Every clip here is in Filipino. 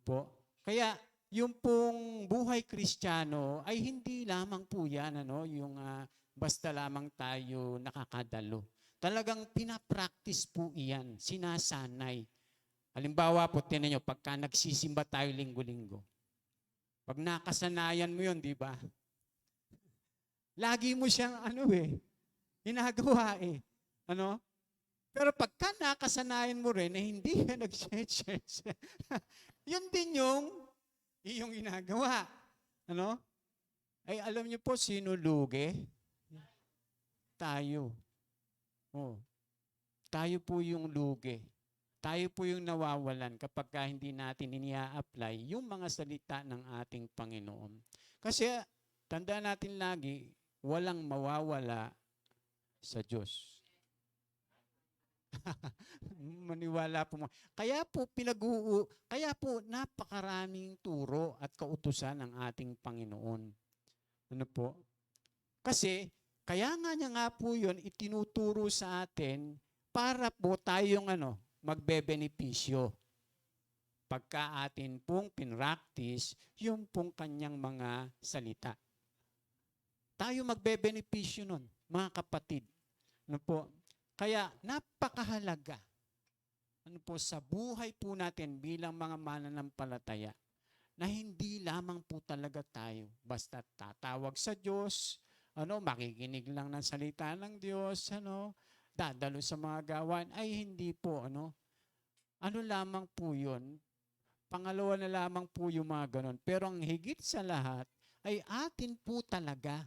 po? Kaya yung pong buhay Kristiyano ay hindi lamang po yan, yung basta lamang tayo nakakadalo. Talagang pinapractice po iyan, sinasanay. Halimbawa po, tinan nyo, pagka nagsisimba tayo linggo-linggo, pag nakasanayan mo yun, di ba? Lagi mo siyang ginagawa eh. Ano? Pero pagka nakasanayan mo rin na hindi ka nag-church, yun din yung iyong ginagawa. Ano? Ay alam niyo po sino lugi? Tayo. Oh. Tayo po yung lugi. Tayo po yung nawawalan kapag hindi natin inia-apply yung mga salita ng ating Panginoon. Kasi tandaan natin lagi, walang mawawala sa Diyos. Maniwala po mo. Kaya po napakaraming turo at kautusan ng ating Panginoon. Ano po? Kasi kaya nga po 'yon itinuturo sa atin para po tayong magbebenepisyo. Pagka atin pong pinractice yung pong kanyang mga salita. Tayo magbebenepisyo nun, mga kapatid. Ano po? Kaya napakahalaga sa buhay po natin bilang mga mananampalataya na hindi lamang po talaga tayo basta tatawag sa Diyos, makikinig lang ng salita ng Diyos, dadalo sa mga gawain, ay hindi po, lamang po yun, pangalawa na lamang po yung mga ganon. Pero ang higit sa lahat ay atin po talaga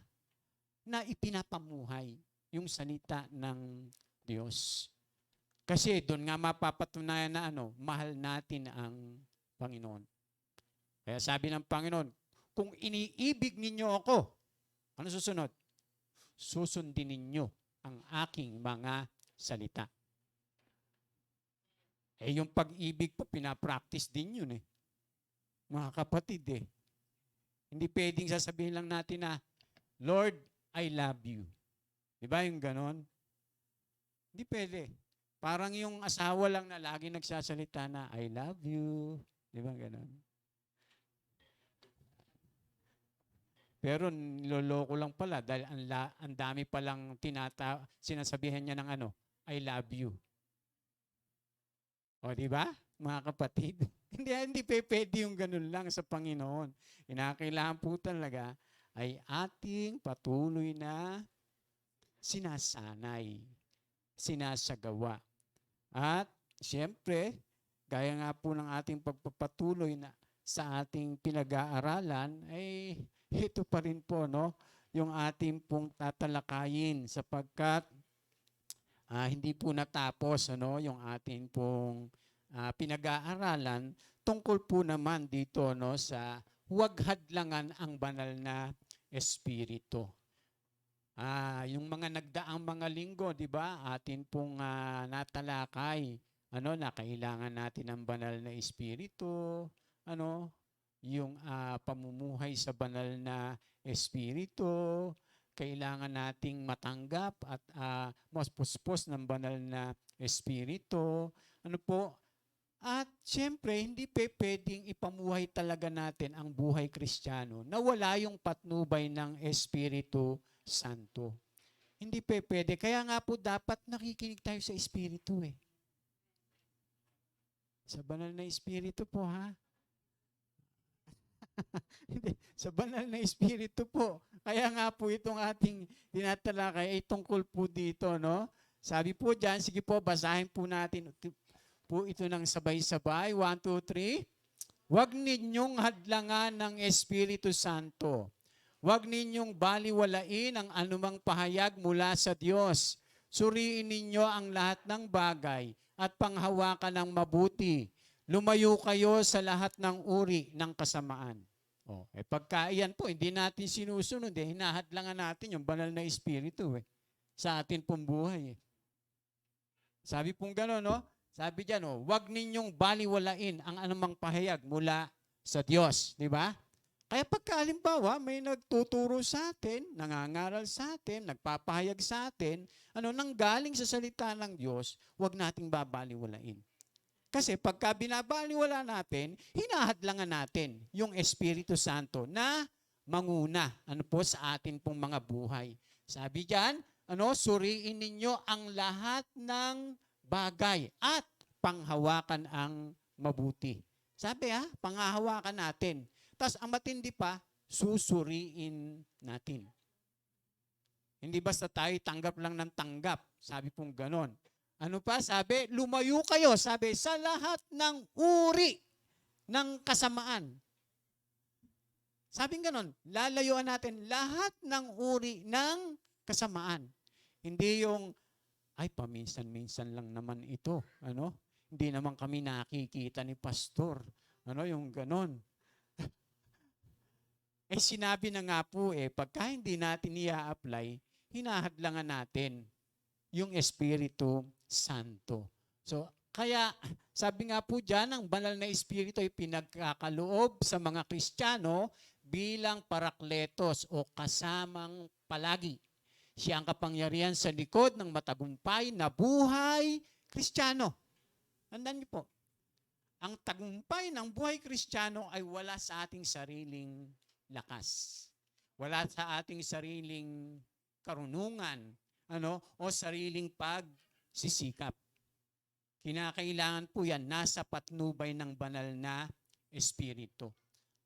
na ipinapamuhay yung salita ng Diyos. Kasi doon nga mapapatunayan na mahal natin ang Panginoon. Kaya sabi ng Panginoon, kung iniibig ninyo ako, ano susunod? Susundin ninyo ang aking mga salita. Yung pag-ibig po, pinapractice din yun Mga kapatid Hindi pwedeng sasabihin lang natin na, Lord, I love you. Diba yung ganon? Hindi pwede. Parang yung asawa lang na lagi nagsasalita na, I love you. Diba ganon? Pero niloloko lang pala dahil ang dami palang sinasabihan niya ng I love you. O, di ba? Mga kapatid. hindi pwede yung ganun lang sa Panginoon. Kinakailangan po talaga ay ating patuloy na sinasanay, sinasagawa. At siyempre, gaya nga po ng ating pagpapatuloy na sa ating pinag-aaralan, ay ito pa rin po, yung ating pong tatalakayin sapagkat hindi po natapos yung ating pong pinag-aaralan tungkol po naman dito sa huwag hadlangan ang banal na espiritu. Yung mga nagdaang mga linggo, di ba? Atin pong natalakay na kailangan natin ng banal na espiritu, yung pamumuhay sa banal na espiritu, kailangan nating matanggap at maspuspos ng banal na espiritu. Ano po? At siyempre, hindi pwedeng ipamuhay talaga natin ang buhay Kristiyano na wala yung patnubay ng Espiritu Santo. Hindi pwede. Kaya nga po dapat nakikinig tayo sa Espiritu Sa banal na Espiritu po sa banal na Espiritu po. Kaya nga po itong ating tinatalakay ay tungkol po dito, Sabi po dyan, sige po, basahin po natin po ito ng sabay-sabay. 1, 2, 3. Huwag ninyong hadlangan ng Espiritu Santo. Huwag ninyong baliwalain ang anumang pahayag mula sa Diyos. Suriin ninyo ang lahat ng bagay at panghawakan ng mabuti. Lumayo kayo sa lahat ng uri ng kasamaan. Pagka iyan po, hindi natin sinusunod, hinahadlangan natin yung banal na Espiritu sa atin pong buhay. Sabi pong gano'n, Sabi diyan, huwag ninyong baliwalain ang anumang pahayag mula sa Diyos. Di ba? Kaya pagkahalimbawa, may nagtuturo sa atin, nangangaral sa atin, nagpapahayag sa atin, nang galing sa salita ng Diyos, huwag nating babaliwalain. Kasi pagka binabaliwala natin, hinahadlangan natin yung Espiritu Santo na manguna sa atin pong mga buhay. Sabi diyan, suriin ninyo ang lahat ng bagay at panghawakan ang mabuti. Sabi panghahawakan natin. Tapos ang matindi pa, susuriin natin. Hindi basta tayo tanggap lang ng tanggap. Sabi pong ganon. Ano pa? Sabi, lumayo kayo. Sabi, sa lahat ng uri ng kasamaan. Sabi ganon, lalayuan natin lahat ng uri ng kasamaan. Hindi yung, ay paminsan-minsan lang naman ito. Hindi naman kami nakikita ni pastor. Yung ganon. Sinabi na nga po pagka hindi natin i-apply, hinahadlangan natin yung Espiritu Santo. So, kaya sabi nga po dyan, ang banal na Espiritu ay pinagkakaloob sa mga Kristiyano bilang parakletos o kasamang palagi. Siya ang kapangyarihan sa likod ng matagumpay na buhay Kristiyano. Tandaan niyo po, ang tagumpay ng buhay Kristiyano ay wala sa ating sariling lakas. Wala sa ating sariling karunungan, o sariling pagsisikap. Kinakailangan po yan, nasa patnubay ng banal na Espiritu.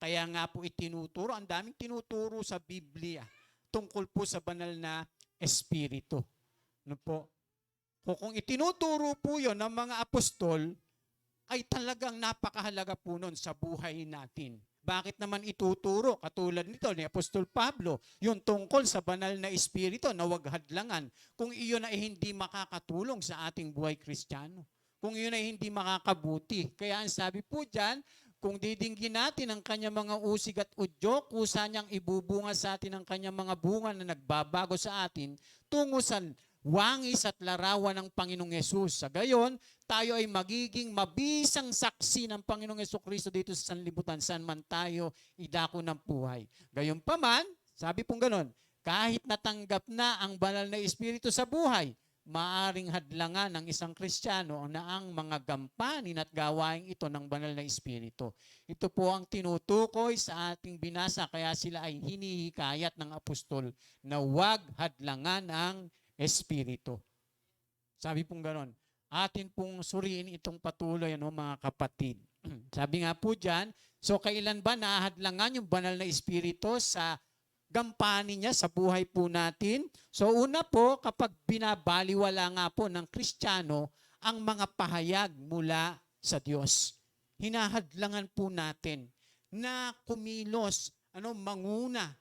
Kaya nga po itinuturo, ang daming tinuturo sa Biblia tungkol po sa banal na Espiritu. Kung itinuturo po yon ng mga apostol, ay talagang napakahalaga po nun sa buhay natin. Bakit naman ituturo katulad nito ni Apostol Pablo, yung tungkol sa banal na Espiritu na huwag hadlangan, kung iyon ay hindi makakatulong sa ating buhay Kristiyano, kung iyon ay hindi makakabuti. Kaya ang sabi po dyan, kung didinggin natin ang kanyang mga usig at udyok, kusa niyang ibubunga sa atin ang kanyang mga bunga na nagbabago sa atin tungo sa wangis at larawan ng Panginoong Yesus. Sa gayon, tayo ay magiging mabisang saksi ng Panginoong Jesucristo dito sa sanlibutan saan man tayo idako ng buhay. Gayunpaman, sabi pong ganon, kahit natanggap na ang banal na Espiritu sa buhay, maaring hadlangan ng isang Kristiyano na ang mga gampanin at gawain ito ng banal na Espiritu. Ito po ang tinutukoy sa ating binasa, kaya sila ay hinihikayat ng apostol na huwag hadlangan ang Espiritu. Sabi pong ganon. Atin pong suriin itong patuloy, mga kapatid. Sabi nga po dyan, so kailan ba nahadlangan yung banal na Espiritu sa gampanin niya sa buhay po natin? So una po, kapag binabaliwala nga po ng Kristiyano ang mga pahayag mula sa Diyos. Hinahadlangan po natin na kumilos, manguna,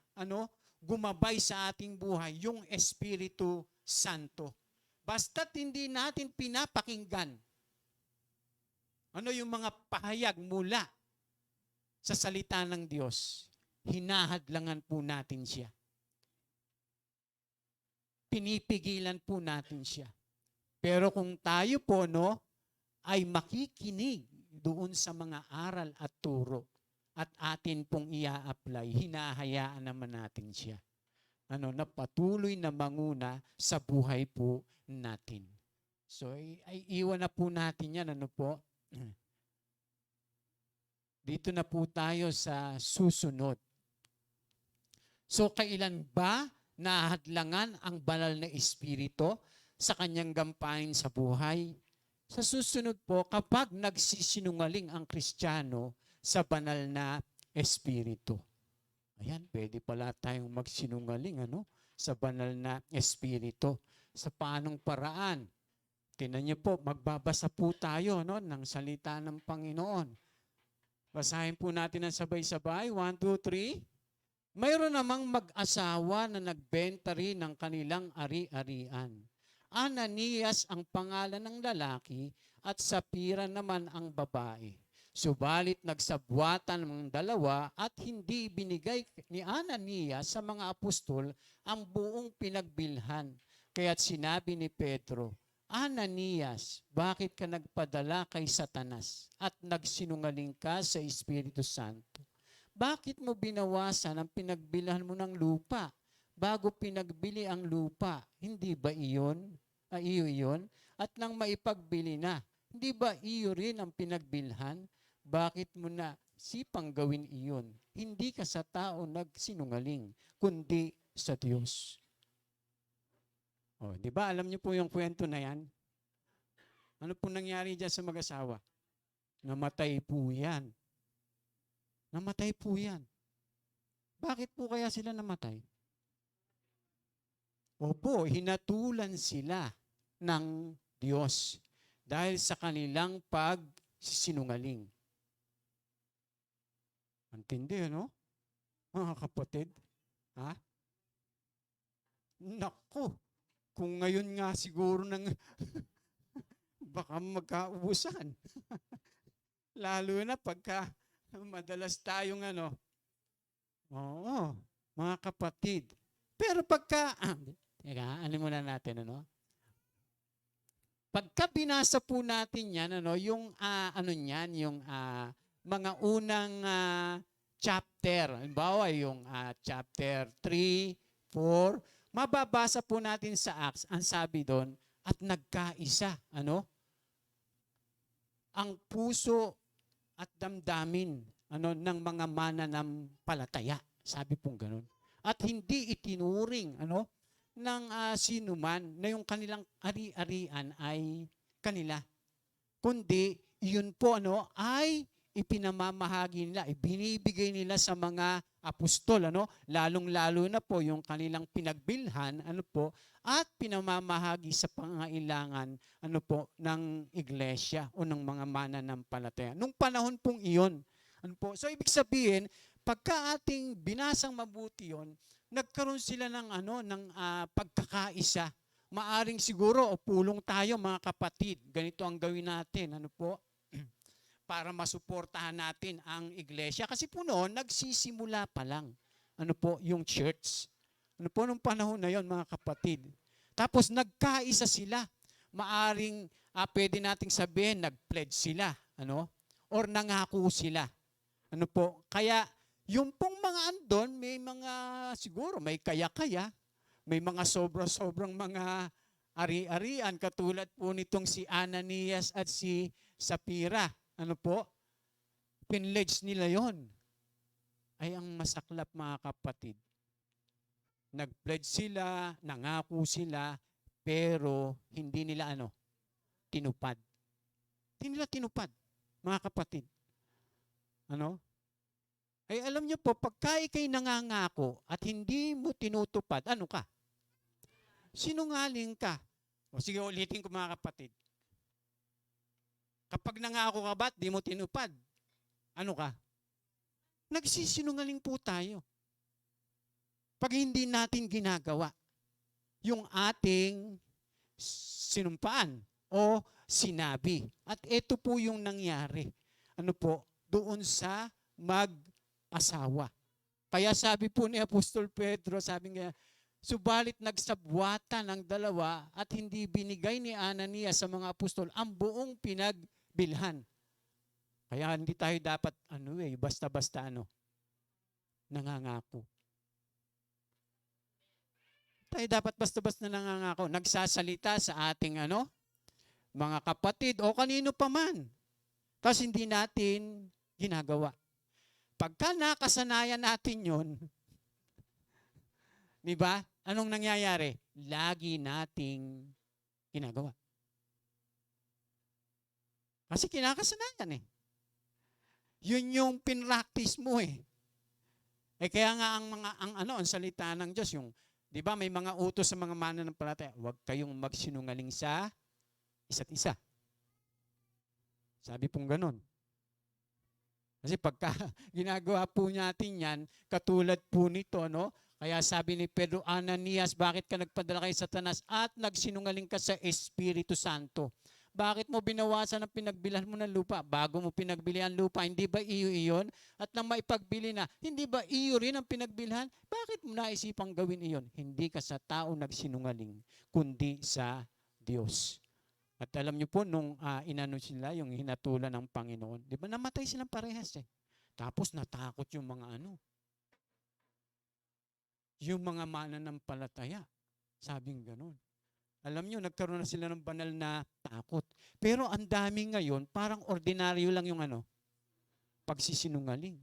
gumabay sa ating buhay yung Espiritu Santo. Basta't hindi natin pinapakinggan yung mga pahayag mula sa salita ng Diyos, hinahadlangan po natin siya. Pinipigilan po natin siya. Pero kung tayo po ay makikinig doon sa mga aral at turo at atin pong ia-apply, hinahayaan naman natin siya. Na patuloy na manguna sa buhay po natin. So, ay iwan na po natin yan. Dito na po tayo sa susunod. So, kailan ba nahadlangan ang banal na Espiritu sa kanyang gampanin sa buhay? Sa susunod po, kapag nagsisinungaling ang Kristiyano sa banal na Espiritu. Ayan, pwede pala tayong magsinungaling sa banal na Espiritu. Sa paanong paraan? Tingnan niyo po, magbabasa po tayo ng salita ng Panginoon. Basahin po natin ng sabay-sabay. 1, 2, 3. Mayroon namang mag-asawa na nagbenta rin ng kanilang ari-arian. Ananias ang pangalan ng lalaki at Sapira naman ang babae. Subalit nagsabwatan ng dalawa at hindi binigay ni Ananias sa mga apostol ang buong pinagbilhan. Kaya't sinabi ni Pedro, Ananias, bakit ka nagpadala kay Satanas at nagsinungaling ka sa Espiritu Santo? Bakit mo binawasan ang pinagbilhan mo ng lupa bago pinagbili ang lupa? Hindi ba iyon? Iyo iyon? At nang maipagbili na, Hindi ba iyo rin ang pinagbilhan? Bakit mo na sipang gawin iyon? Hindi ka sa tao nagsinungaling, kundi sa Diyos. Oh, di ba alam niyo po yung kwento na yan? Ano po nangyari dyan sa mag-asawa? Namatay po yan. Namatay po yan. Bakit po kaya sila namatay? Opo, hinatulan sila ng Diyos dahil sa kanilang pagsisinungaling. Antindi, ano? Mga kapatid? Ha? Naku, kung ngayon nga siguro ng baka magkaubusan. Lalo na pagka madalas tayong ano. Oo, mga kapatid. Pero pagka, teka, ano muna natin, ano? Pagka binasa po natin yan, ano, yung, ano niyan, yung mga unang chapter, halimbawa yung chapter 3, 4, mababasa po natin sa Acts, ang sabi doon, at nagkaisa, ano? Ang puso at damdamin ano ng mga mananampalataya. Sabi pong ganun. At hindi itinuring ano ng sino man na yung kanilang ari-arian ay kanila. Kundi yun po ano ay ipinamamahagi nila, ibinibigay nila sa mga apostol, ano, lalong-lalo na po yung kanilang pinagbilhan, ano po, at pinamamahagi sa pangailangan, ano po, ng iglesia o ng mga mananampalataya. Nung panahon pong iyon, ano po, so ibig sabihin, pagka ating binasang mabuti yon, nagkaroon sila ng ano, ng pagkakaisa. Maaring siguro, o pulong tayo mga kapatid, ganito ang gawin natin, ano po, para masuportahan natin ang iglesia. Kasi po noon, nagsisimula pa lang. Ano po, yung church. Ano po, nung panahon na yon mga kapatid. Tapos nagkaisa sila. Maaring, pwede nating sabihin, nag-pledge sila. Ano? Or nangako sila. Ano po, kaya yung pong mga andon, may mga, siguro, may kaya-kaya. May mga sobra-sobrang mga ari-arian, katulad po nitong si Ananias at si Sapphira. Ano po? Pinledge nila yon. Ay ang masaklap mga kapatid. Nag-pledge sila, nangako sila, pero hindi nila ano? Tinupad. Hindi nila tinupad, mga kapatid. Ano? Ay alam niyo po, pagka ikay nangangako at hindi mo tinutupad, ano ka? Sinungaling ka. O sige, ulitin ko mga kapatid. Kapag nangako ka ba't di mo tinupad? Ano ka? Nagsisinungaling po tayo. Pag hindi natin ginagawa yung ating sinumpaan o sinabi. At ito po yung nangyari. Ano po? Doon sa mag-asawa. Kaya sabi po ni Apostol Pedro, sabi niya, subalit nagsabwata ng dalawa at hindi binigay ni Ananias sa mga apostol ang buong pinagbilhan. Kaya hindi tayo dapat basta-basta nangangako. Tayo dapat basta-basta nangangako, nagsasalita sa ating mga kapatid o kanino pa man. Tapos hindi natin ginagawa. Pagka nakasanayan natin 'yon, 'di ba? Anong nangyayari? Lagi nating ginagawa. Kasi kinakasanayan eh. Yun yung pinractice mo eh. Kaya nga ang salita ng Diyos, yung 'di ba may mga utos sa mga mananampalataya, huwag kayong magsinungaling sa isa't isa. Sabi pong ganon. Kasi pagka ginagawa po natin yan, katulad po nito, kaya sabi ni Pedro, Ananias, bakit ka nagpadala kay Satanas at nagsinungaling ka sa Espiritu Santo? Bakit mo binawasan ang pinagbilhan mo ng lupa? Bago mo pinagbili ang lupa, hindi ba iyo iyon? At nang maipagbili na, hindi ba iyo rin ang pinagbilhan? Bakit mo naisipang gawin iyon? Hindi ka sa tao nagsinungaling, kundi sa Diyos. At alam niyo po, nung inano sila, yung hinatulan ng Panginoon, di ba namatay silang parehas eh. Tapos natakot yung mga yung mga mananampalataya. Sabing ganun. Alam nyo, nagkaroon na sila ng banal na takot. Pero ang dami ngayon, parang ordinaryo lang yung pagsisinungaling.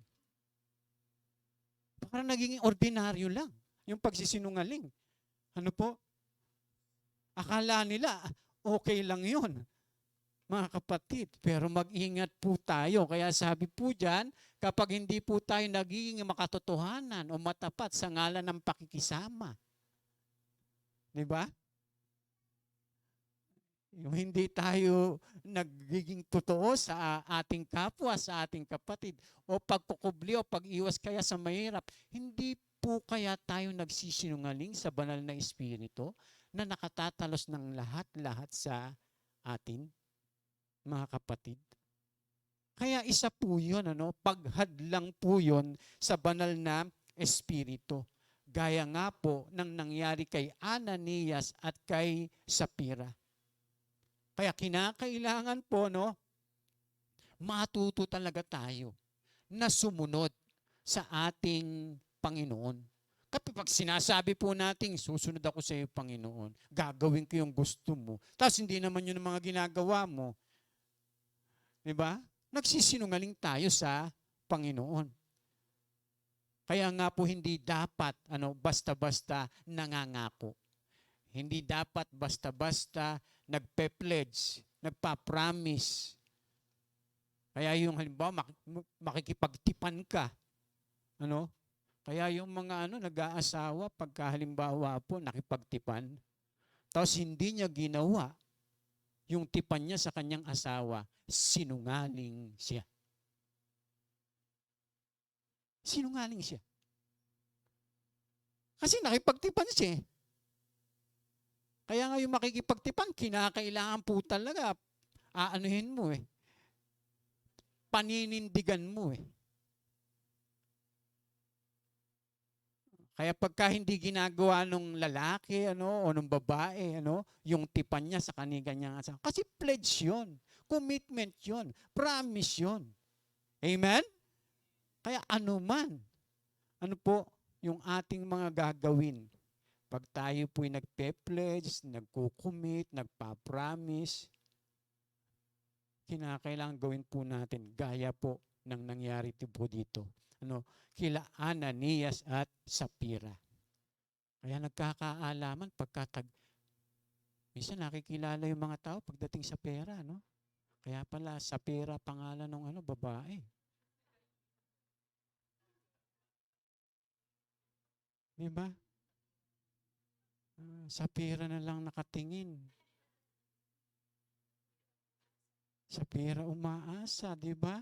Parang naging ordinaryo lang yung pagsisinungaling. Ano po? Akala nila, okay lang yun, mga kapatid. Pero mag-ingat po tayo. Kaya sabi po dyan, kapag hindi po tayo nagiging makatotohanan o matapat sa ngalan ng pakikisama. Di ba? Yung hindi tayo nagiging totoo sa ating kapwa, sa ating kapatid, o pagkukubli o pag-iwas kaya sa mahirap, hindi po kaya tayo nagsisinungaling sa banal na Espiritu na nakatatalos ng lahat-lahat sa atin, mga kapatid. Kaya isa po yun, paghadlang po yun sa banal na Espiritu. Gaya nga po ng nangyari kay Ananias at kay Sapphira. Kaya kinakailangan po, matuto talaga tayo na sumunod sa ating Panginoon. Kapag sinasabi po natin, susunod ako sa iyo, Panginoon, gagawin ko yung gusto mo, tapos hindi naman yun ang mga ginagawa mo, di ba? Nagsisinungaling tayo sa Panginoon. Kaya nga po hindi dapat basta-basta nangangako. Hindi dapat basta-basta nagpe-pledge, nagpa-promise. Kaya yung halimbawa makikipagtipan ka. Kaya yung mga nag-aasawa pagka halimbawa po nakipagtipan, tapos hindi niya ginawa yung tipan niya sa kanyang asawa, sinungaling siya. Sinungaling siya. Kasi nakipagtipan siya. Kaya nga yung makikipagtipan, kinakailangan po talaga, aanuhin mo paninindigan mo Kaya pagka hindi ginagawa nung lalaki, o nung babae, yung tipan niya sa kanyang asawa. Kasi pledge yun, commitment yun, promise yun. Amen? Kaya yung ating mga gagawin, pag tayo po'y nagpe-pledge, nagko-commit, nagpa-promise, kinakailangan gawin po natin gaya po ng nangyari po dito. Kila Ananias at Sapphira. Kaya nagkakaalaman minsan nakikilala yung mga tao pagdating sa pera, Kaya pala Sapphira pangalan ng babae. Di ba? Sapphira na lang nakatingin. Sapphira umaasa, di ba?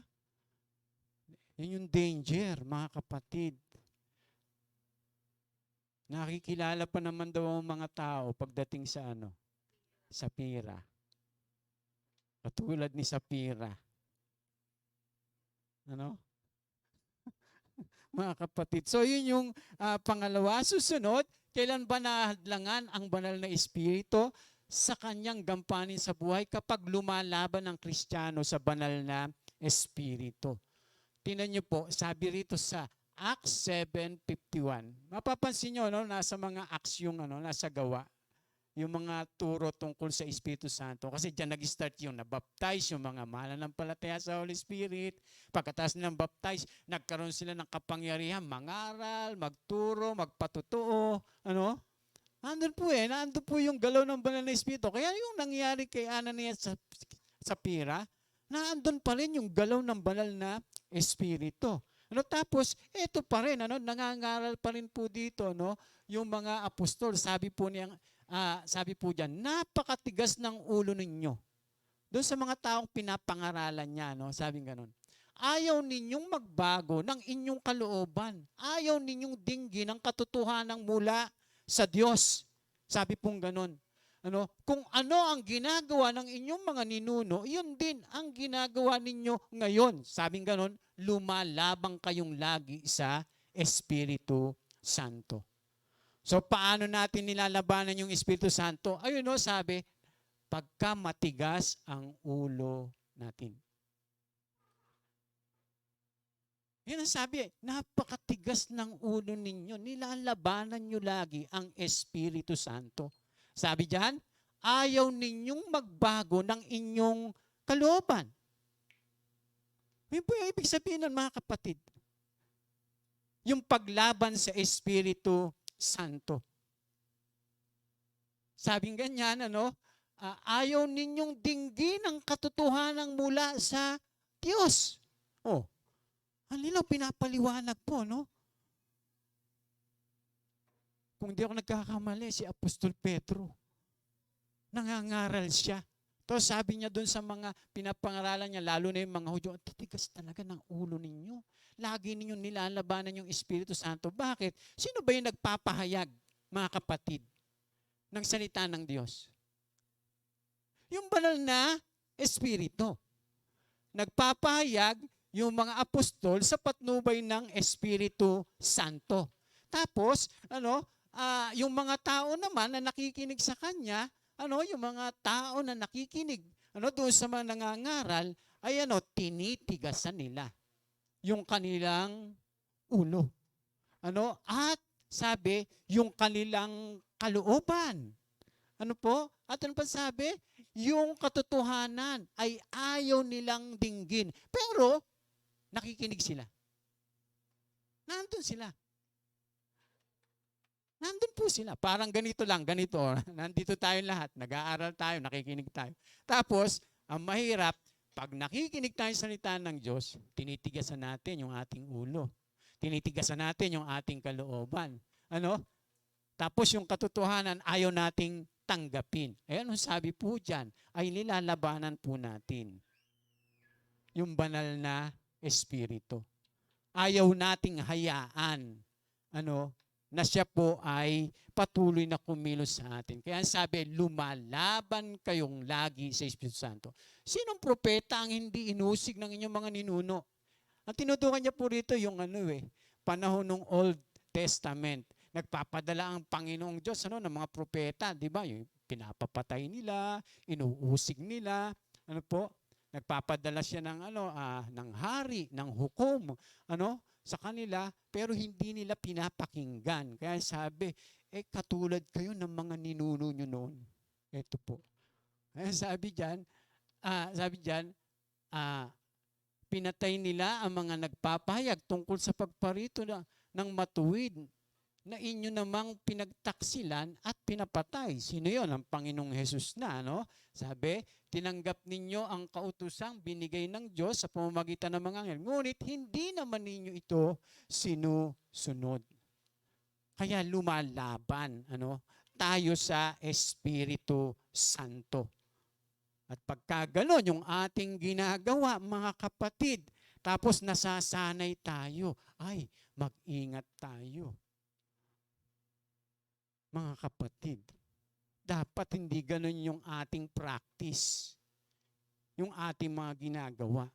Yun yung danger, mga kapatid. Nakikilala pa naman daw ang mga tao pagdating sa Sapphira. Katulad ni Sapphira. Mga kapatid. So yun yung pangalawa. Susunod, kailan ba nahadlangan ang banal na Espiritu sa kanyang gampanin sa buhay kapag lumalaban ang Kristiyano sa banal na Espiritu? Tingnan niyo po, sabi rito sa Acts 7:51. Mapapansin niyo, nasa mga Acts yung nasa gawa, yung mga turo tungkol sa Espiritu Santo. Kasi diyan nag-start yung nabaptize, yung mga mananampalataya sa Holy Spirit. Pagkatapos nilang baptize, nagkaroon sila ng kapangyarihan, mangaral, magturo, magpatotoo. Nandun po yung galaw ng banal na Espiritu. Kaya yung nangyari kay Ananias sa Sapphira, naandun pa rin yung galaw ng banal na Espiritu. Tapos, ito pa rin, nangangaral pa rin po dito, yung mga apostol, sabi po diyan, napakatigas ng ulo ninyo. Doon sa mga taong pinapangaralan niya, sabi ganon. Ayaw ninyong magbago ng inyong kalooban. Ayaw ninyong dinggin ang katotohanan mula sa Diyos. Sabi pong ganon. Kung ano ang ginagawa ng inyong mga ninuno, yun din ang ginagawa ninyo ngayon. Sabing ganon, lumalabang kayong lagi sa Espiritu Santo. So paano natin nilalabanan yung Espiritu Santo? Ayun sabi, pagka matigas ang ulo natin. Yan ang sabi, napakatigas ng ulo ninyo. Nilalabanan nyo lagi ang Espiritu Santo. Sabi diyan, ayaw ninyong magbago ng inyong kalooban. Yun po yung ibig sabihin nun, mga kapatid. Yung paglaban sa Espiritu Santo. Sabing ganyan, ayaw ninyong dinggin ang katotohanan mula sa Diyos. Oh, halinaw, pinapaliwanag po, no? Kung di ako nagkakamali, si Apostol Pedro, nangangaral siya. Tapos sabi niya doon sa mga pinapangaralan niya, lalo na yung mga Hudyo, titigas talaga ng ulo ninyo. Lagi ninyo nilalabanan yung Espiritu Santo. Bakit? Sino ba yung nagpapahayag, mga kapatid, ng salita ng Diyos? Yung banal na Espiritu. Nagpapahayag yung mga apostol sa patnubay ng Espiritu Santo. Tapos, yung mga tao naman na nakikinig sa kanya, yung mga tao na nakikinig, doon sa mga nangangaral, ay tinitigasan nila yung kanilang ulo. At sabi, yung kanilang kalooban. At ano pa sabi? Yung katotohanan ay ayaw nilang dinggin. Pero, nakikinig sila. Nandun sila. Nandun po sila. Parang ganito lang, ganito. Nandito tayo lahat, nag-aaral tayo, nakikinig tayo. Tapos, ang mahirap, pag nakikinig tayo sa salita ng Diyos, tinitigasan natin yung ating ulo. Tinitigasan natin yung ating kalooban. Tapos yung katotohanan, ayaw nating tanggapin. Anong sabi po dyan? Ay nilalabanan po natin yung banal na Espiritu. Ayaw nating hayaan, na siya po ay patuloy na kumilos sa atin. Kaya sabi, lumalaban kayong lagi sa Espiritu Santo. Sinong propeta ang hindi inusig ng inyong mga ninuno? Ang tinutukan niya po rito yung panahon ng Old Testament. Nagpapadala ang Panginoong Diyos ng mga propeta, di ba? Yung pinapapatay nila, inuusig nila, nagpapadala siya ng hari, ng hukom, sa kanila, pero hindi nila pinapakinggan. Kaya sabi, katulad kayo ng mga ninuno nyo noon. Ito po. Kaya sabi dyan, pinatay nila ang mga nagpapahayag tungkol sa pagparito ng matuwid na inyo namang pinagtaksilan at pinapatay. Sino yon? Ang Panginoong Jesus na, Sabi, tinanggap ninyo ang kautosang binigay ng Diyos sa pamamagitan ng mga anghel. Ngunit hindi naman ninyo ito sinusunod. Kaya lumalaban, tayo sa Espiritu Santo. At pagka ganon yung ating ginagawa, mga kapatid, tapos nasasanay tayo, ay, mag-ingat tayo. Mga kapatid, dapat hindi ganun yung ating practice, yung ating mga ginagawa.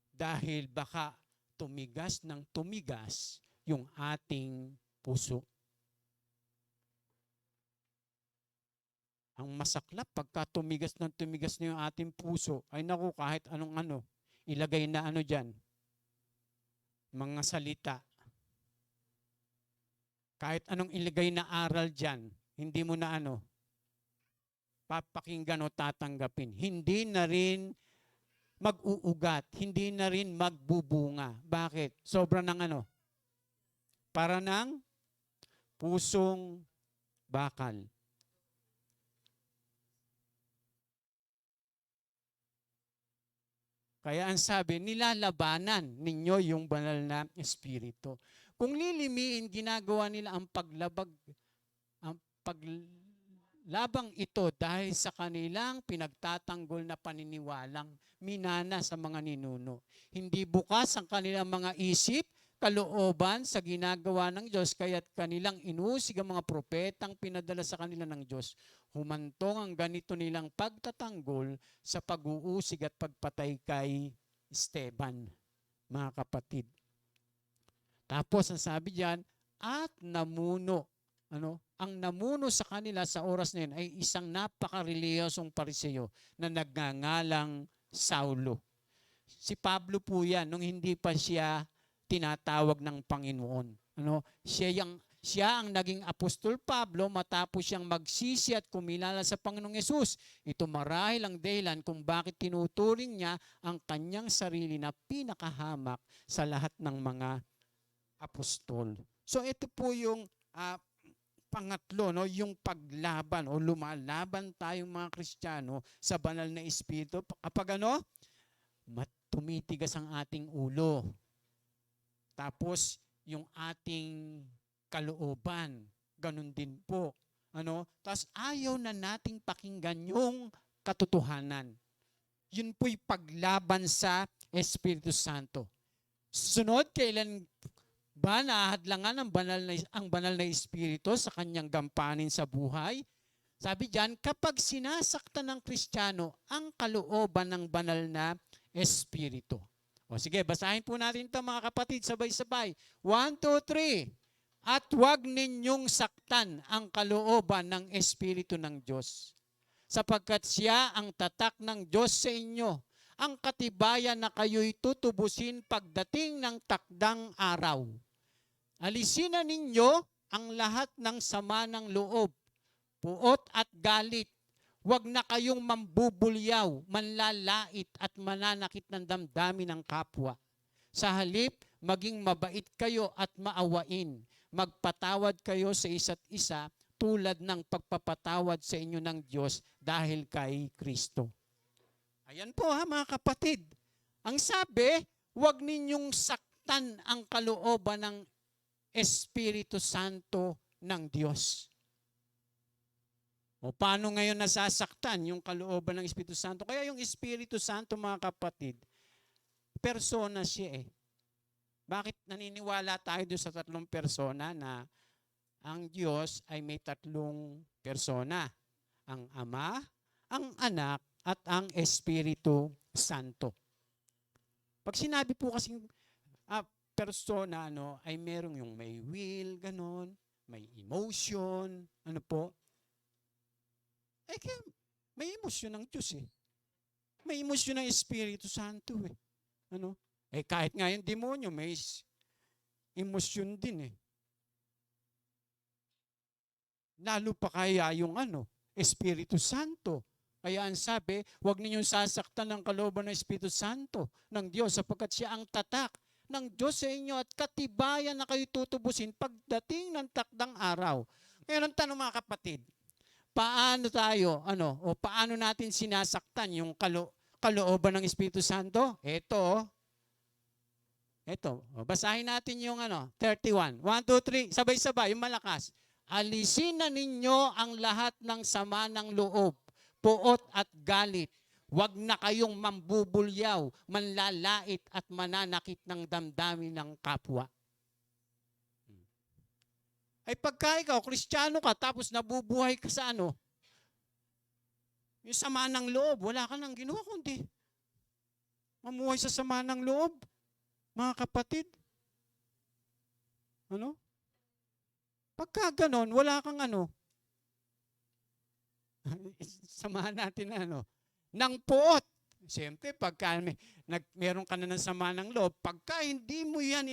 Dahil baka tumigas ng tumigas yung ating puso. Ang masaklap, pagka tumigas na yung ating puso, ay naku, kahit anong ilagay na dyan, mga salita, kahit anong ilagay na aral dyan, hindi mo na papakinggan o tatanggapin. Hindi na rin mag-uugat, hindi na rin magbubunga. Bakit? Sobra ng para ng pusong bakal. Kaya ang sabi, nilalabanan ninyo yung banal na Espiritu. Kung lilimiin, ginagawa nila ang paglabang ito dahil sa kanilang pinagtatanggol na paniniwalang minana sa mga ninuno. Hindi bukas ang kanilang mga isip, kalooban sa ginagawa ng Diyos, kaya't kanilang inusig ang mga propetang pinadala sa kanila ng Diyos. Humantong ang ganito nilang pagtatanggol sa pag-uusig at pagpatay kay Esteban, mga kapatid. Tapos ang sabi diyan, at namuno. Ang namuno sa kanila sa oras na yun ay isang napaka-reliyosong Pariseo na nagngangalang Saulo. Si Pablo po yan, nung hindi pa siya tinatawag ng Panginoon. siya ang naging Apostol Pablo matapos siyang magsisi at kumilala sa Panginoong Yesus. Ito marahil ang dahilan kung bakit tinuturing niya ang kanyang sarili na pinakahamak sa lahat ng mga apostol. So ito po yung pangatlo, no, yung paglaban o lumalaban tayong mga Kristiyano sa banal na espiritu. Kapag tumitigas ang ating ulo. Tapos yung ating kalooban, ganun din po. Tapos ayaw na nating pakinggan yung katotohanan. Yun po'y paglaban sa Espiritu Santo. Sunod, kailan ba nahadlangan ang banal na Espiritu sa kanyang gampanin sa buhay? Sabi diyan, kapag sinasaktan ng Kristiyano ang kalooban ng banal na Espiritu. O sige, basahin po natin ito mga kapatid, sabay-sabay. 1, 2, 3. At huwag ninyong saktan ang kalooban ng Espiritu ng Diyos, sapagkat siya ang tatak ng Diyos sa inyo, ang katibayan na kayo'y tutubusin pagdating ng takdang araw. Alisin na ninyo ang lahat ng sama ng loob, puot at galit. Huwag na kayong mambubulyaw, manlalait at mananakit ng damdamin ng kapwa. Sa halip, maging mabait kayo at maawain. Magpatawad kayo sa isa't isa tulad ng pagpapatawad sa inyo ng Diyos dahil kay Kristo. Ayan po mga kapatid. Ang sabi, huwag ninyong saktan ang kalooban ng Espiritu Santo ng Diyos. O paano ngayon nasasaktan yung kalooban ng Espiritu Santo? Kaya yung Espiritu Santo mga kapatid, persona siya eh. Bakit naniniwala tayo doon sa tatlong persona na ang Diyos ay may tatlong persona? Ang Ama, ang Anak, at ang Espiritu Santo. Pag sinabi po kasing persona, ay merong yung may will, ganon, may emotion, kaya may emosyon ng Diyos eh. May emosyon ng Espiritu Santo eh. Kahit nga yung demonyo, may emosyon din eh. Lalo pa kaya yung Espiritu Santo. Kaya ang sabi, huwag ninyong sasaktan ng kalooban ng Espiritu Santo ng Diyos sapagkat siya ang tatak ng Diyos sa inyo at katibayan na kayo tutubusin pagdating ng takdang araw. Ngayon ang tanong mga kapatid, paano tayo, paano natin sinasaktan yung kalooban ng Espiritu Santo? Ito, basahin natin yung 31. 1, 2, 3, sabay-sabay, yung malakas. Alisin na ninyo ang lahat ng sama ng loob, puot at galit. Huwag na kayong mambubulyaw, manlalait at mananakit ng damdamin ng kapwa. Ay pagka ikaw, Kristiyano ka, tapos nabubuhay ka sa yung sama ng loob, wala ka nang ginawa kundi mamuhay sa sama ng loob, mga kapatid. Pagka ganon, wala kang samahan natin ng puot. Siyempre, pagka meron ka na ng sama ng loob, pagka hindi mo yan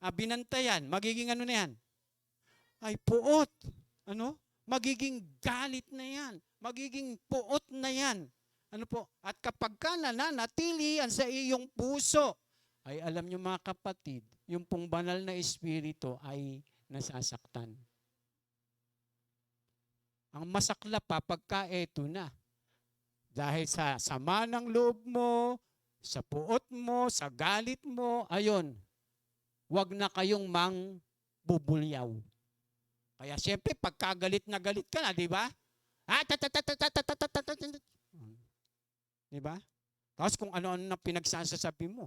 binantayan, magiging na yan? Ay puot. Magiging galit na yan. Magiging puot na yan. At kapag ka nananatili yan sa iyong puso, ay alam nyo mga kapatid, yung pong banal na espiritu ay nasasaktan. Ang masakla pa pagka eto na. Dahil sa sama ng loob mo, sa puot mo, sa galit mo, ayon, wag na kayong bubulyaw. Kaya siyempre, pagkagalit na galit ka na, di ba? Di ba? Tapos kung ano-ano na pinagsasasabi mo.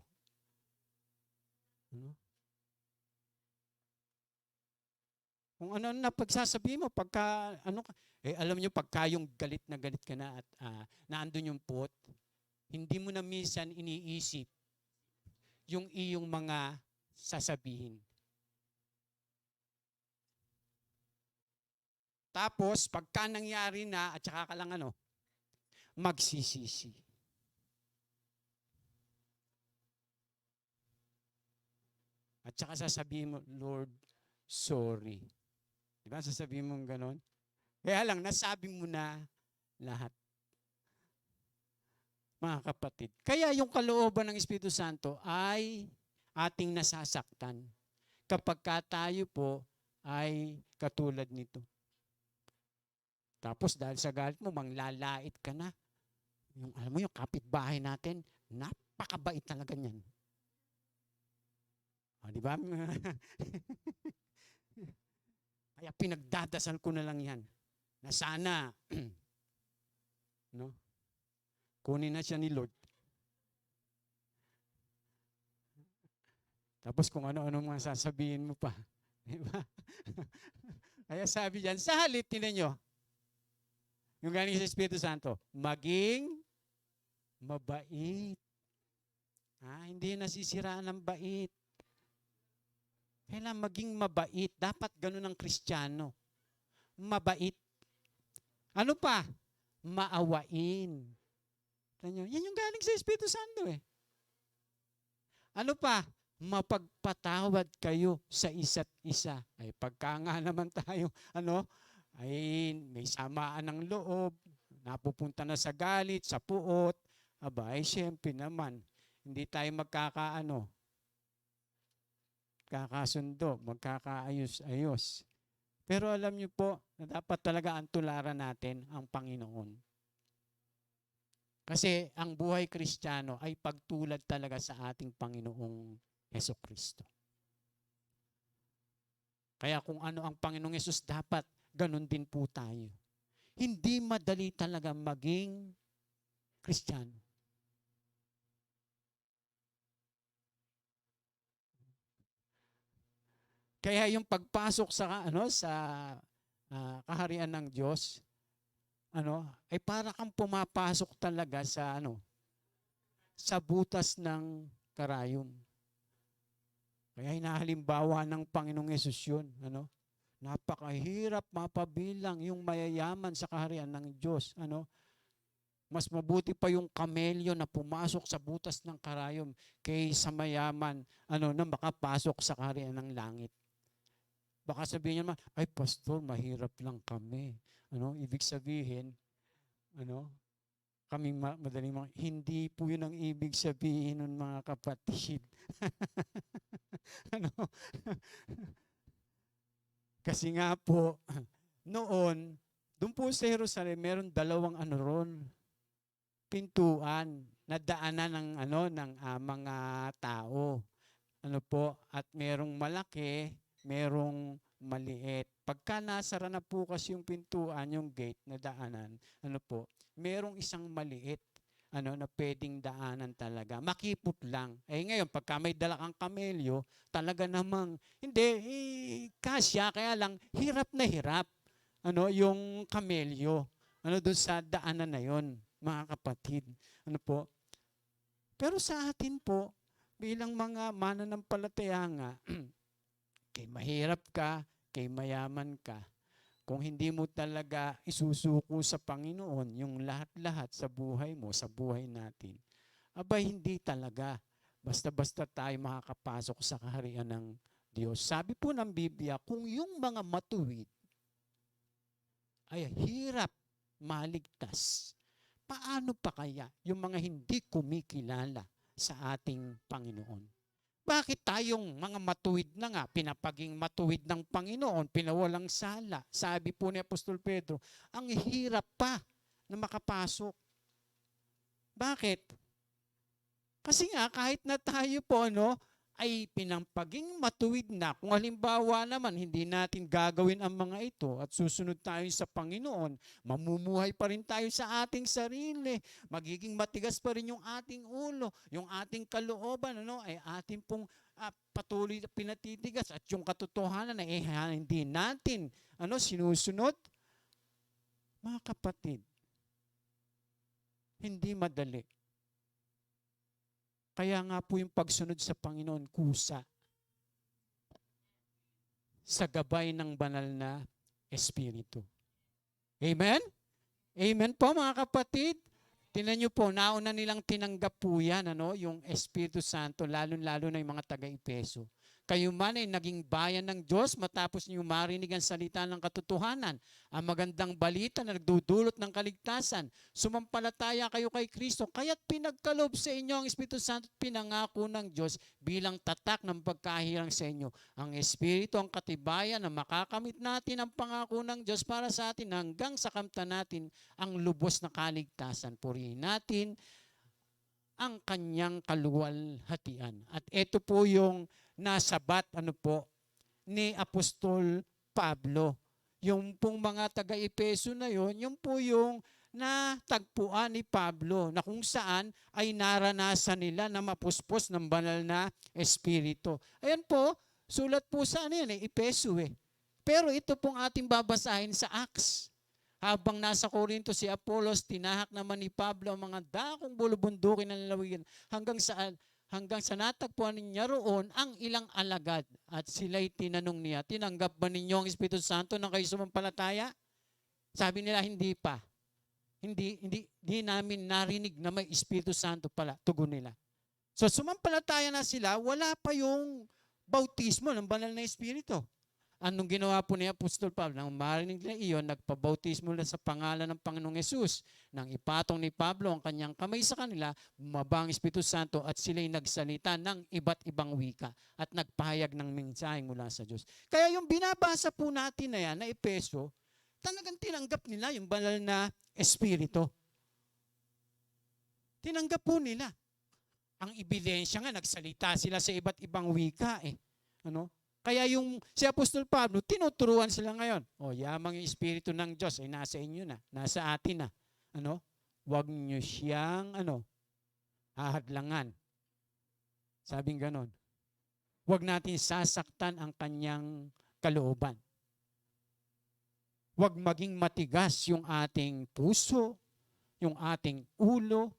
Kung ano-ano na pagsasabi mo, pagka, alam nyo, pagka yung galit ka na at naandun yung puot, hindi mo na minsan iniisip yung iyong mga sasabihin. Tapos, pagka nangyari na, at saka ka lang magsisisi. At saka sasabihin mo, Lord, sorry. Diba? Sasabihin mo ganon. Kaya lang, nasabi mo na lahat. Mga kapatid. Kaya yung kalooban ng Espiritu Santo ay ating nasasaktan. Kapag tayo po ay katulad nito. Tapos dahil sa galit mo, manglalait ka na. Alam mo yung kapitbahay natin, napakabait talaga niyan. O, di ba? Kaya pinagdadasal ko na lang yan. Na sana, no? Kunin na siya ni Lord. Tapos kung ano-ano mga sasabihin mo pa. Di ba? Kaya sabi diyan, sa halip, tinan nyo, yung galing sa Espiritu Santo, maging mabait. Hindi nasisiraan ng bait. Kailangan maging mabait. Dapat ganun ang Kristiyano. Mabait. Ano pa? Maawain. Yan yung galing sa Espiritu Santo eh. Ano pa? Mapagpatawad kayo sa isa't isa. Ay pagka nga naman tayo, ay may samaan ng loob, napupunta na sa galit, sa puot, ay syempre naman, hindi tayo kakasundo, magkakaayos-ayos. Pero alam niyo po, na dapat talaga ang tularan natin ang Panginoon. Kasi ang buhay Kristiyano ay pagtulad talaga sa ating Panginoong Hesukristo. Kaya kung ano ang Panginoong Hesus, dapat ganun din po tayo. Hindi madali talaga maging Kristiyano. Kaya yung pagpasok sa kaharian ng Diyos, ay para kang pumapasok talaga sa butas ng karayom. Kaya hinahalimbawa ng Panginoong Hesus yun. Napakahirap mapabilang yung mayayaman sa kaharian ng Diyos. Mas mabuti pa yung kamelyo na pumasok sa butas ng karayom kaysa mayaman na makapasok sa kaharian ng langit. Baka sabihin niya naman, ay pastor, mahirap lang kami. Ibig sabihin, kaming madaling hindi po yun ang ibig sabihin ng mga kapatid. Kasi nga po, noon, doon po sa Jerusalem, meron dalawang pintuan na daanan ng mga tao. At merong malaki, merong maliit. Pagka nasara na po kasi yung pintuan, yung gate na daanan, merong isang maliit na pwedeng daanan talaga. Makipot lang. Ngayon, pagka may dala kang kamelyo, talaga namang, hindi, kasya, kaya lang, hirap na hirap. Yung kamelyo. Doon sa daanan na yon, mga kapatid. Pero sa atin po, bilang mga mananampalataya nga, kay mahirap ka, kay mayaman ka, kung hindi mo talaga isusuko sa Panginoon yung lahat-lahat sa buhay mo, sa buhay natin, hindi talaga. Basta-basta tayo makakapasok sa kaharian ng Diyos. Sabi po ng Biblia, kung yung mga matuwid ay hirap maligtas, paano pa kaya yung mga hindi kumikilala sa ating Panginoon? Bakit tayong mga matuwid na nga, pinapaging matuwid ng Panginoon, pinawalang sala? Sabi po ni Apostol Pedro, ang hirap pa na makapasok. Bakit? Kasi nga, kahit na tayo po, ay pinampaging matuwid na. Kung halimbawa naman, hindi natin gagawin ang mga ito at susunod tayo sa Panginoon, mamumuhay pa rin tayo sa ating sarili, magiging matigas pa rin yung ating ulo, yung ating kalooban, ay ating pong patuloy na pinatitigas at yung katotohanan na hindi natin sinusunod. Mga kapatid, hindi madali. Kaya nga po yung pagsunod sa Panginoon, kusa. Sa gabay ng banal na Espiritu. Amen? Amen po mga kapatid. Tingnan niyo po, nauna nilang tinanggap po yan, yung Espiritu Santo, lalo-lalo na yung mga taga-Efeso. Kayo man ay naging bayan ng Diyos matapos niyo marinig ang salita ng katotohanan, ang magandang balita na nagdudulot ng kaligtasan. Sumampalataya kayo kay Kristo, kaya't pinagkaloob sa inyo ang Espiritu Santo at pinangako ng Diyos bilang tatak ng pagkahirang sa inyo. Ang Espiritu ang katibayan na makakamit natin ang pangako ng Diyos para sa atin hanggang sa kamtan natin ang lubos na kaligtasan. Purihin natin ang kanyang kaluwalhatian. At ito po yung nasabat ni Apostol Pablo. Yung pong mga taga-Epeso na yon, yung po yung natagpuan ni Pablo na kung saan ay naranasan nila na mapuspos ng banal na Espiritu. Ayan po, sulat po sa Epeso eh. Pero ito pong ating babasahin sa Acts. Habang nasa Corinto si Apolos, tinahak naman ni Pablo ang mga dakong bulubundukin ng lalawigan hanggang sa natagpuan niya roon ang ilang alagad. At sila'y tinanong niya, tinanggap ba ninyo ang Espiritu Santo nang kayo sumampalataya? Sabi nila, hindi pa. Hindi namin narinig na may Espiritu Santo pala, tugon nila. So sumampalataya na sila, wala pa yung bautismo ng banal na Espiritu. Anong ginawa po ni Apostol Pablo? Nang marinig nila iyon, nagpabautismo na sa pangalan ng Panginoong Yesus. Nang ipatong ni Pablo ang kanyang kamay sa kanila, bumaba ang Espiritu Santo at sila'y nagsalita ng iba't ibang wika at nagpahayag ng mensahe mula sa Diyos. Kaya yung binabasa po natin na yan, na Epeso, talagang tinanggap nila yung banal na Espiritu. Tinanggap po nila. Ang ebidensya nga, nagsalita sila sa iba't ibang wika eh. Kaya yung si Apostol Pablo, tinuturuan sila ngayon. Yamang yung Espiritu ng Diyos ay nasa inyo na, nasa atin na. Huwag nyo siyang, hahadlangan. Sabing ganon. Huwag natin sasaktan ang kanyang kalooban. Huwag maging matigas yung ating puso, yung ating ulo,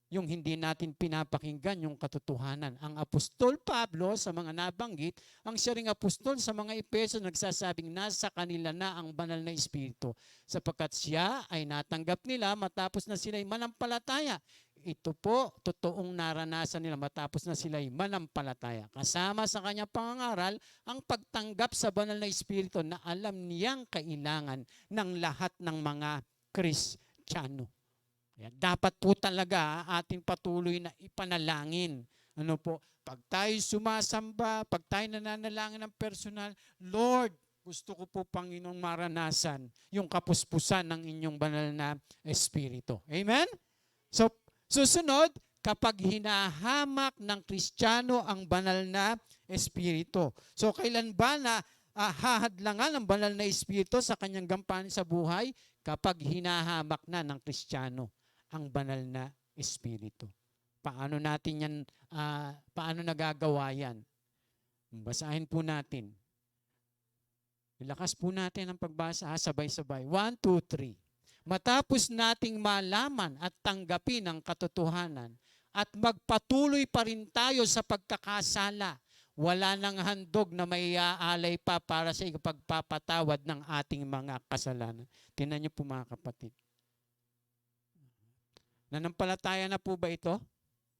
yung hindi natin pinapakinggan yung katotohanan. Ang Apostol Pablo sa mga nabanggit, ang siya ring apostol sa mga Epeso nagsasabing nasa kanila na ang banal na Espiritu sapagkat siya ay natanggap nila matapos na sila'y manampalataya. Ito po, totoong naranasan nila matapos na sila'y manampalataya. Kasama sa kanyang pangangaral ang pagtanggap sa banal na Espiritu na alam niyang kailangan ng lahat ng mga Kristiyano. Dapat po talaga ating patuloy na ipanalangin. Pag tayo sumasamba, pag tayo nananalangin ng personal, Lord, gusto ko po Panginoong maranasan yung kapuspusan ng inyong banal na Espiritu. Amen? So, susunod, kapag hinahamak ng Kristiyano ang banal na Espiritu. So, kailan ba na hahadlangan ang banal na Espiritu sa kanyang gampanin sa buhay? Kapag hinahamak na ng Kristiyano ang banal na Espiritu. Paano natin yan, paano nagagawa yan? Basahin po natin. Ilakas po natin ang pagbasa, sabay-sabay. 1, 2, 3. Matapos nating malaman at tanggapin ang katotohanan at magpatuloy pa rin tayo sa pagkakasala, wala nang handog na may aalay pa para sa pagpapatawad ng ating mga kasalanan. Tingnan niyo po mga kapatid. Nanampalataya na po ba ito?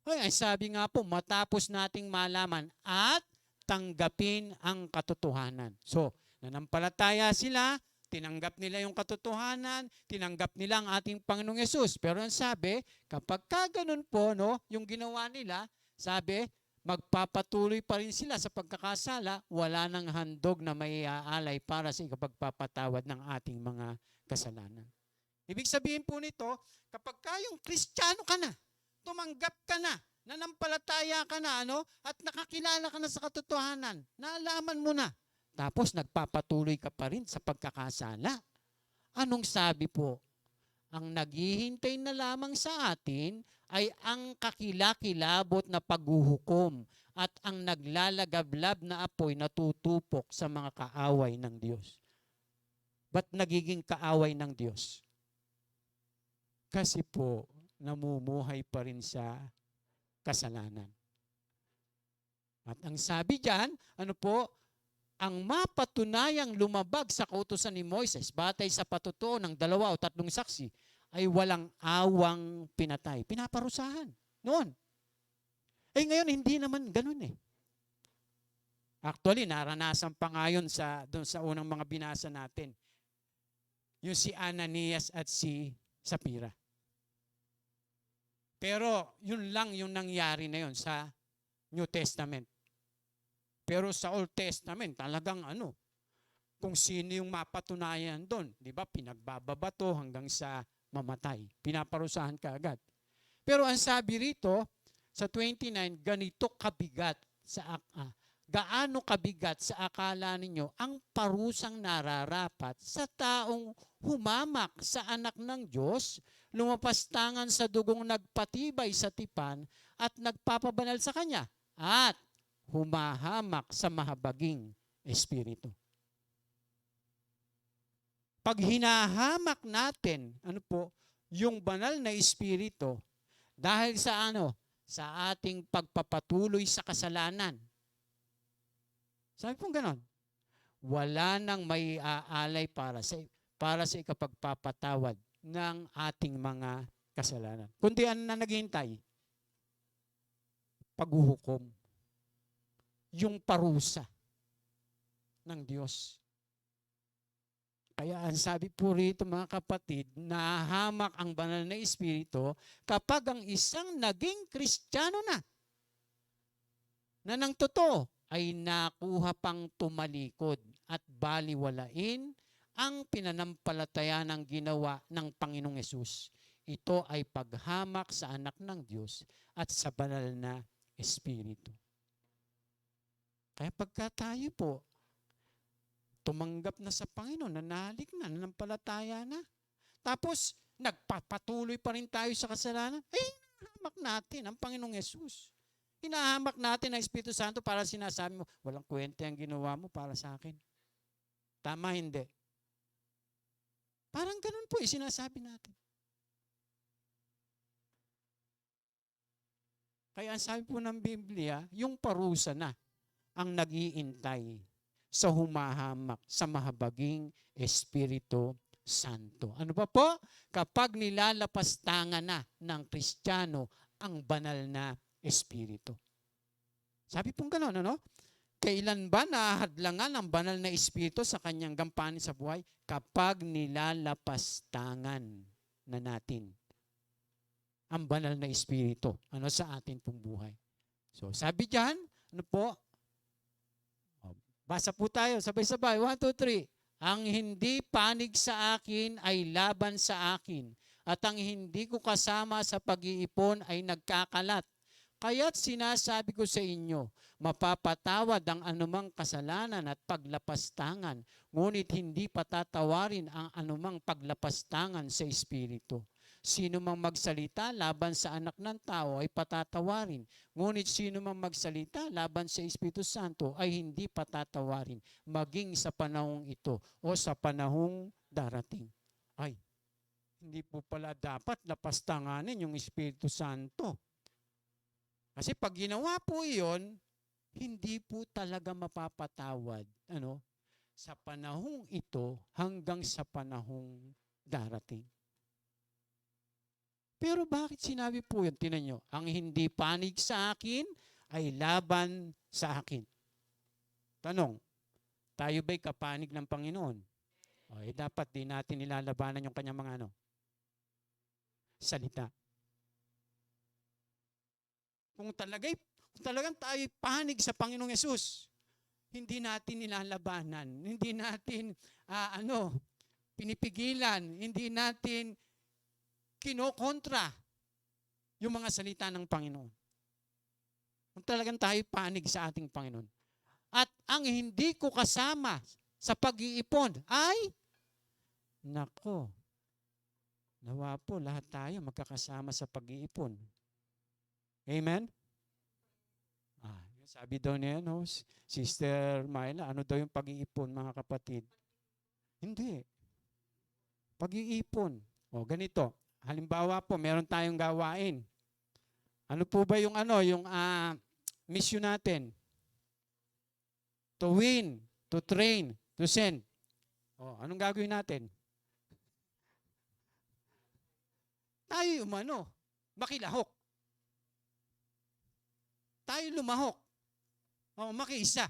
Ay sabi nga po, matapos nating malaman at tanggapin ang katotohanan. So, nanampalataya sila, tinanggap nila yung katotohanan, tinanggap nila ang ating Panginoong Yesus. Pero ang sabi, kapag ganun po, yung ginawa nila, sabi, magpapatuloy pa rin sila sa pagkakasala, wala nang handog na may aalay para sa pagpapatawad ng ating mga kasalanan. Ibig sabihin po nito, kapag kayong Kristiyano ka na, tumanggap ka na, nanampalataya ka na, at nakakilala ka na sa katotohanan, naalaman mo na, tapos nagpapatuloy ka pa rin sa pagkakasala. Anong sabi po? Ang naghihintay na lamang sa atin ay ang kakilakilabot na paghuhukom at ang naglalagablab na apoy na tutupok sa mga kaaway ng Diyos. Ba't nagiging kaaway ng Diyos? Kasi po, namumuhay pa rin sa kasalanan. At ang sabi diyan, ang mapatunayang lumabag sa kautusan ni Moises, batay sa patutuo ng 2 o 3 saksi, ay walang awang pinatay. Pinaparusahan noon. Ngayon, hindi naman ganun eh. Actually, naranasan pa nga yun doon sa unang mga binasa natin. Yung si Ananias at si Sapphira. Pero yun lang yung nangyari na yun sa New Testament. Pero sa Old Testament, talagang kung sino yung mapatunayan doon, di ba, pinagbababato hanggang sa mamatay. Pinaparusahan ka agad. Pero ang sabi rito, sa 29, gaano kabigat sa akala ninyo ang parusang nararapat sa taong humamak sa anak ng Diyos, lumapastangan sa dugong nagpatibay sa tipan at nagpapabanal sa Kanya, at humahamak sa mahabaging espiritu. Pag hinahamak natin, yung banal na espiritu, dahil sa sa ating pagpapatuloy sa kasalanan. Sabi pong ganon, wala nang may aalay para sa ikapagpapatawad ng ating mga kasalanan. Kundi ano na naghihintay? Paghuhukom. Yung parusa ng Diyos. Kaya ang sabi po rito mga kapatid, nahahamak ang banal na espiritu kapag ang isang naging Kristiyano na ng totoo ay nakuha pang tumalikod at baliwalain ang pinanampalataya ng ginawa ng Panginoong Yesus. Ito ay paghamak sa anak ng Diyos at sa banal na espiritu. Kaya pagka tayo po tumanggap na sa Panginoon, nanalik na, nanampalataya na. Tapos, nagpapatuloy pa rin tayo sa kasalanan. Hinahamak natin ang Panginoong Yesus. Hinahamak natin ang Espiritu Santo para sinasabi mo, walang kwenta ang ginawa mo para sa akin. Tama, hindi. Parang ganun po sinasabi natin. Kaya ang sabi po ng Biblia, yung parusa na ang nag-iintay sa humahamak sa mahabaging Espiritu Santo. Ano pa po? Kapag nilalapastangan na ng Kristiyano ang banal na Espiritu. Sabi pong gano'n, Kailan ba nahadlangan ang banal na Espiritu sa kanyang gampanin sa buhay? Kapag nilalapastangan na natin ang banal na Espiritu sa atin pong buhay. So, sabi diyan, basa po tayo, sabay-sabay. 1, 2, 3. Ang hindi panig sa akin ay laban sa akin, at ang hindi ko kasama sa pag-iipon ay nagkakalat. Kaya't sinasabi ko sa inyo, mapapatawad ang anumang kasalanan at paglapastangan, ngunit hindi patatawarin ang anumang paglapastangan sa Espiritu. Sino mang magsalita laban sa anak ng tao ay patatawarin. Ngunit sino mang magsalita laban sa Espiritu Santo ay hindi patatawarin, maging sa panahong ito o sa panahong darating. Ay, hindi po pala dapat lapastanganin yung Espiritu Santo. Kasi pag ginawa po iyon, hindi po talaga mapapatawad sa panahong ito hanggang sa panahong darating. Pero bakit sinabi po yun? Tingnan nyo, ang hindi panig sa akin ay laban sa akin. Tanong, tayo ba'y kapanig ng Panginoon? Dapat din natin nilalabanan yung kanyang mga salita. Kung talagang tayo panig sa Panginoong Yesus, hindi natin nilalabanan, hindi natin pinipigilan, hindi natin kinokontra yung mga salita ng Panginoon. Kung talagang tayo panig sa ating Panginoon. At ang hindi ko kasama sa pag-iipon ay, nawa po lahat tayo magkakasama sa pag-iipon. Amen? Sabi daw niya, Sister Myla, ano daw yung pag-iipon, mga kapatid? Hindi. Pag-iipon. Ganito. Halimbawa po, meron tayong gawain. Ano po ba yung mission natin? To win, to train, to send. Anong gagawin natin? Tayo makilahok. Tayo lumahok. Makiisa.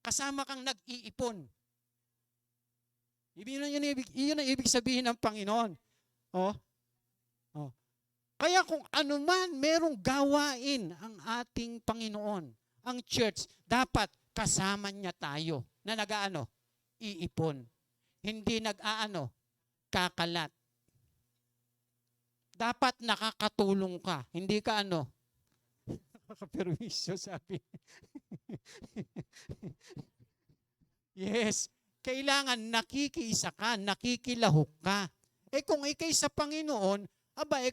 kasama kang nag-iipon. Yun ang ibig sabihin ng Panginoon. Oh, oh. Kaya kung ano man merong gawain ang ating Panginoon, ang church, dapat kasama niya tayo na nag-aano? Iipon. Hindi nag-aano? Kakalat. Dapat nakakatulong ka. Hindi ka ano? Nakakaperwisyo, sabi. Yes. Kailangan nakikiisa ka, nakikilahok ka. Kung ikay sa Panginoon,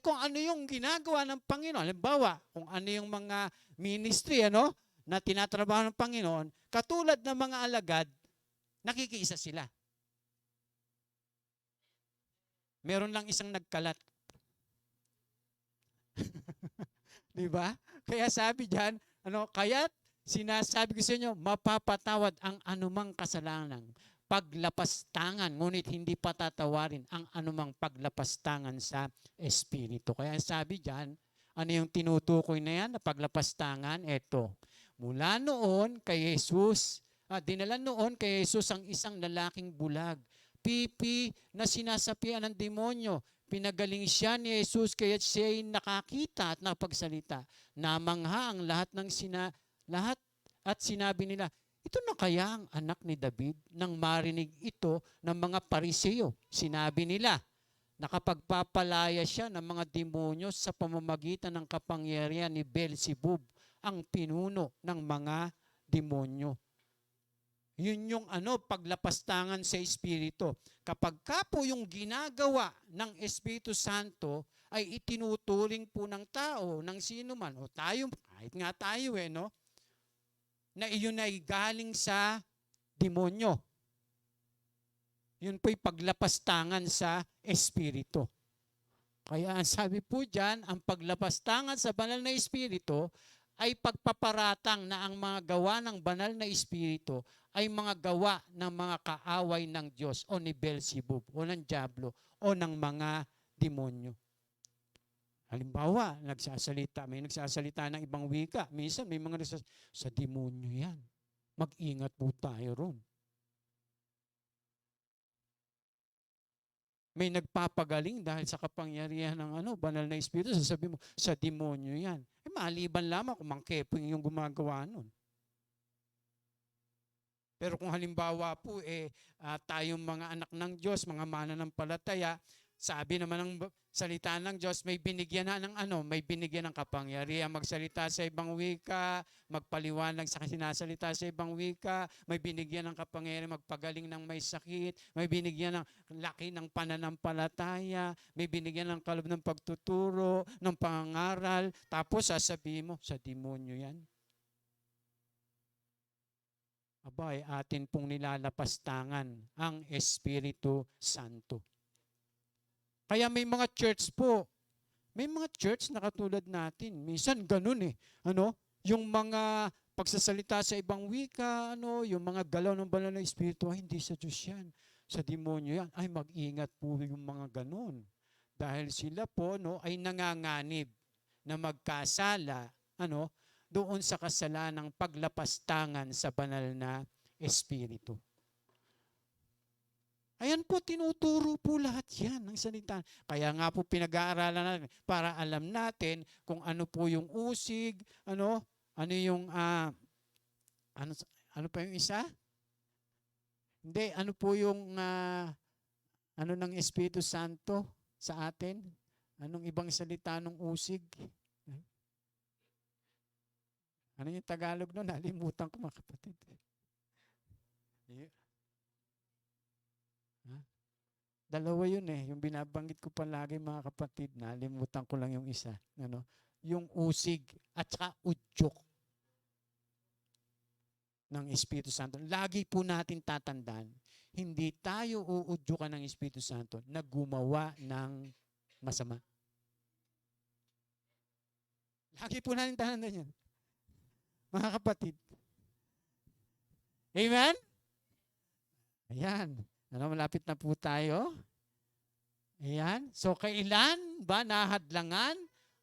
kung ano yung ginagawa ng Panginoon, halimbawa, kung ano yung mga ministry, na tinatrabaho ng Panginoon, katulad ng mga alagad, nakikiisa sila. Meron lang isang nagkalat. Di ba? Kaya sabi diyan, kaya't sinasabi ko sa inyo, mapapatawad ang anumang kasalanan, paglapastangan, ngunit hindi patatawarin ang anumang paglapastangan sa Espiritu. Kaya sabi diyan, ano yung tinutukoy na yan na paglapastangan? Eto, mula noon kay Jesus, dinala noon kay Jesus ang isang lalaking bulag, pipi na sinasapian ng demonyo. Pinagaling siya ni Jesus kaya siya ay nakakita at nakapagsalita. Namangha ang lahat at sinabi nila, ito na kaya ang anak ni David? Nang marinig ito ng mga Pariseo, sinabi nila, nakapagpapalaya siya ng mga demonyo sa pamamagitan ng kapangyarihan ni Beelzebub, ang pinuno ng mga demonyo. Yun yung paglapastangan sa Espiritu. Kapag ka po yung ginagawa ng Espiritu Santo ay itinuturing po ng tao, ng sino man, o tayo, kahit nga tayo na iyon ay galing sa demonyo. Yun po'y paglapastangan sa Espiritu. Kaya ang sabi po dyan, ang paglapastangan sa banal na Espiritu ay pagpaparatang na ang mga gawa ng banal na Espiritu ay mga gawa ng mga kaaway ng Diyos o ni Beelzebub o ng Diablo o ng mga demonyo. Halimbawa, may nagsasalita ng ibang wika. Minsan may mga sa demonyo yan. Mag-ingat po tayo ron. May nagpapagaling dahil sa kapangyarihan ng banal na Espiritu, sasabihin mo, sa demonyo yan. Maliban lamang kung mangkeping yung gumagawa nun. Pero kung halimbawa po, tayong mga anak ng Diyos, mga mananampalataya, sabi naman ng salita ng Diyos, may binigyan na may binigyan ng kapangyarihan, magsalita sa ibang wika, magpaliwanag sa sinasalita sa ibang wika, may binigyan ng kapangyarihan, magpagaling ng may sakit, may binigyan ng laki ng pananampalataya, may binigyan ng kaloob ng pagtuturo, ng pangangaral, tapos sasabihin mo, sa demonyo yan. Abay, atin pong nilalapastangan ang Espiritu Santo. Kaya may mga church po, may mga church na katulad natin. Minsan ganun yung mga pagsasalita sa ibang wika, yung mga galaw ng banal na Espiritu, hindi sa Diyos yan, sa demonyo yan. Ay, mag-ingat po yung mga ganun. Dahil sila po ay nanganganib na magkasala, doon sa kasalanang paglapastangan sa banal na Espiritu. Ayan po, tinuturo po lahat yan ng salita. Kaya nga po pinag-aaralan natin para alam natin kung ano po yung usig, ano yung, ano pa yung isa? Hindi, ano po yung, ng Espiritu Santo sa atin? Anong ibang salita ng usig? Ano yung Tagalog nun? Nalimutan ko mga kapatid. Dalawa yun yung binabanggit ko palagi mga kapatid. Nalimutan ko lang yung isa. Yung usig at saka udyok ng Espiritu Santo. Lagi po natin tatandaan, hindi tayo uudyukan ng Espiritu Santo na gumawa ng masama. Lagi po natin tatandaan yan. Mga kapatid. Amen? Ayan. Malapit na po tayo. Ayan. So, kailan ba nahadlangan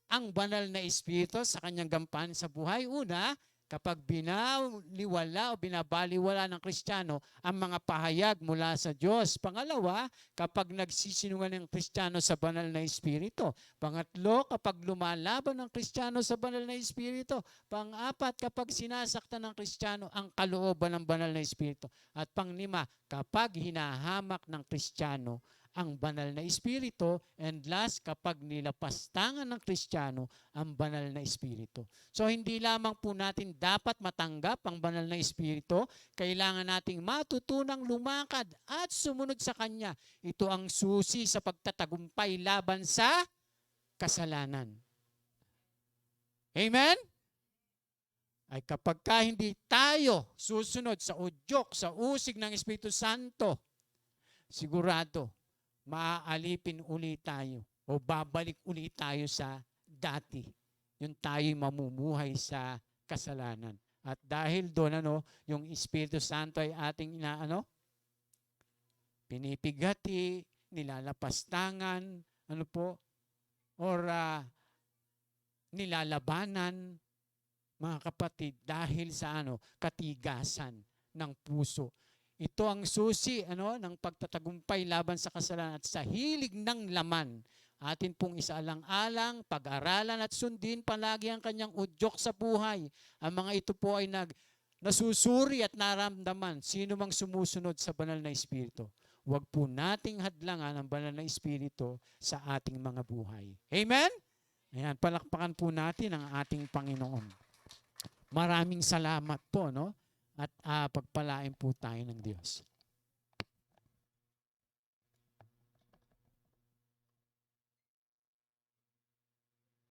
ang banal na Espiritu sa kanyang gampanan sa buhay? Una, kapag binaliwala o binabaliwala ng Kristiyano ang mga pahayag mula sa Diyos. Pangalawa, kapag nagsisinungaling ng Kristiyano sa banal na Espiritu. Pangatlo, kapag lumalaban ng Kristiyano sa banal na Espiritu. Pang-apat, kapag sinasaktan ng Kristiyano ang kalooban ng banal na Espiritu. At panglima, kapag hinahamak ng Kristiyano ang banal na Espiritu. And last, kapag nilapastangan ng Kristiyano ang banal na Espiritu. So hindi lamang po natin dapat matanggap ang banal na Espiritu, kailangan nating matutunang lumakad at sumunod sa Kanya. Ito ang susi sa pagtatagumpay laban sa kasalanan. Amen? Ay kapag hindi tayo susunod sa udyok, sa usig ng Espiritu Santo, sigurado, maaalipin uli tayo o babalik uli tayo sa dati. Yung tayo'y mamumuhay sa kasalanan. At dahil doon, yung Espiritu Santo ay ating pinipigati, nilalapastangan, nilalabanan, mga kapatid, dahil sa katigasan ng puso. Ito ang susi ng pagtatagumpay laban sa kasalanan at sa hilig ng laman. Atin pong isaalang-alang, pag-aralan at sundin palagi ang kanyang udyok sa buhay. Ang mga ito po ay nasusuri at naramdaman sino mang sumusunod sa banal na Espiritu. Huwag po nating hadlangan ang banal na Espiritu sa ating mga buhay. Amen? Ayan, palakpakan po natin ang ating Panginoon. Maraming salamat po, At pagpalain po tayo ng Diyos.